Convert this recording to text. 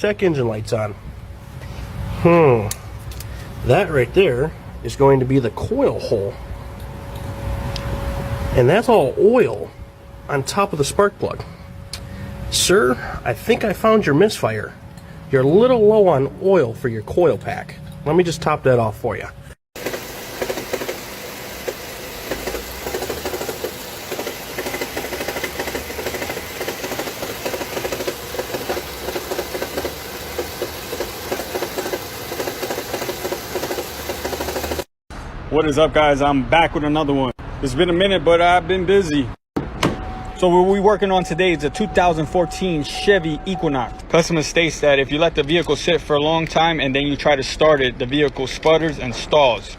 Check engine lights on. That right there is going to be the coil hole. And that's all oil on top of the spark plug. Sir, I think I found your misfire. You're a little low on oil for your coil pack. Let me just top that off for you. What is up, guys? I'm back with another one. It's been a minute, but I've been busy. So what we're working on today is a 2014 Chevy Equinox. Customer states that if you let the vehicle sit for a long time and then you try to start it, the vehicle sputters and stalls.